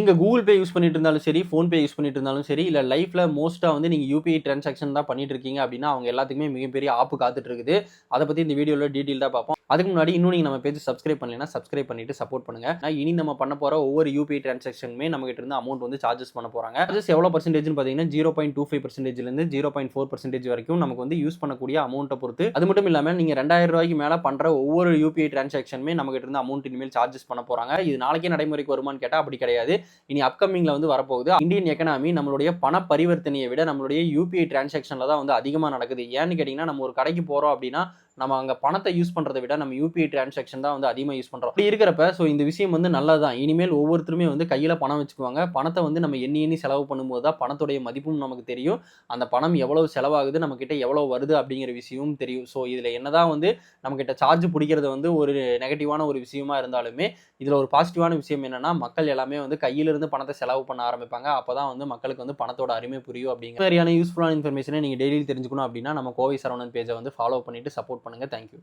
நீங்க Google Pay use பண்ணிட்டு இருந்தாலும் சரி, ஃபோன்பே யூஸ் பண்ணிட்டு இருந்தாலும் சரி, இல்ல லைஃப்ல மோஸ்ட்டா வந்து நீங்க யுபிஐ டிரான்சாக்ஷன் தான் பண்ணிட்டு இருக்கீங்க அப்படின்னா, அவங்க எல்லாத்துக்குமே மிகப்பெரிய ஆப்பு காத்துட்டு இருக்குது. அத பத்தி இந்த வீடியோல டீட்டெயில்டா பார்ப்போம். அதுக்கு முன்னாடி இன்னும் நீங்க நம்ம பேஜ் சப்ஸ்கிரைப் பண்ணலைன்னா, சப்ஸ்கிரைப் பண்ணிட்டு சப்போர்ட் பண்ணுங்க. இனி நம்ம பண்ண போற ஒவ்வொரு யுபிஐ டிரான்சாக்ஷனுமே நம்ம கிட்ட இருந்து அமௌண்ட் வந்து சார்ஜஸ் பண்ண போறாங்க. சார்ஜஸ் எவ்வளவு பெர்சன்டேஜ்னு பார்த்தீங்கன்னா 0.25% இருந்து 0.4% வரைக்கும் நமக்கு வந்து யூஸ் பண்ணக்கூடிய அமௌண்ட்ட பொறுத்து. அது மட்டும் இல்லாம நீங்க ரூ. 2000 மேல பண்ற ஒவ்வொரு யுபிஐ டிரான்சாக்ஷனுமே நம்ம கிட்ட இருந்து அமௌண்ட் இனிமேல் சார்ஜஸ் பண்ண போறாங்க. இது நாளைக்கே நடைமுறைக்கு வருமான்னு கேட்டா அப்படி கிடையாது. இனி அப்கமிங்ல வந்து வரப்போகுது. இந்தியன் எக்கனாமி நம்மளுடைய பண பரிவர்த்தனையை விட நம்மளுடைய யுபிஐ டிரான்சாக்ஷன்ல தான் வந்து அதிகமா நடக்குது. ஏன்னு கேட்டீங்கன்னா, நம்ம ஒரு கடைக்கு போறோம் அப்படின்னா, நம்ம அங்க பணத்தை யூஸ் பண்றதை விட நம்ம யுபிஐ டிரான்சாக்ஷன் தான் வந்து அதிகமா யூஸ் பண்றோம். அப்படி இருக்கிறப்ப இந்த விஷயம் வந்து நல்லதுதான். இனிமேல் ஒவ்வொருத்தருமே வந்து கையில பணம் வச்சுக்குவாங்க. பணத்தை வந்து நம்ம எண்ணி எண்ணி செலவு பண்ணும்போது தான் பணத்துடைய மதிப்பும் நமக்கு தெரியும். அந்த பணம் எவ்வளவு செலவாகுது, நம்ம கிட்ட எவ்வளவு வருது அப்படிங்கிற விஷயமும் தெரியும். இதுல என்னதான் வந்து நம்ம கிட்ட சார்ஜ் பிடிக்கிறது வந்து ஒரு நெகட்டிவான ஒரு விஷயமா இருந்தாலுமே, இதுல ஒரு பாசிட்டிவான விஷயம் என்னன்னா, மக்கள் எல்லாமே வந்து கையிலிருந்து பணத்தை செலவு பண்ண ஆரம்பிப்பாங்க. அப்பதான் வந்து மக்களுக்கு வந்து பணத்தோட அருமை புரியும் அப்படிங்கிற மாதிரியான யூஸ்ஃபுல்லான இன்ஃபர்மேஷனை நீங்க டெய்லி தெரிஞ்சுக்கணும் அப்படின்னா, நம்ம கோவை சரவணன் பேஜை வந்து ஃபாலோ பண்ணிட்டு சப்போர்ட் பண்ணுங்க. Thank you.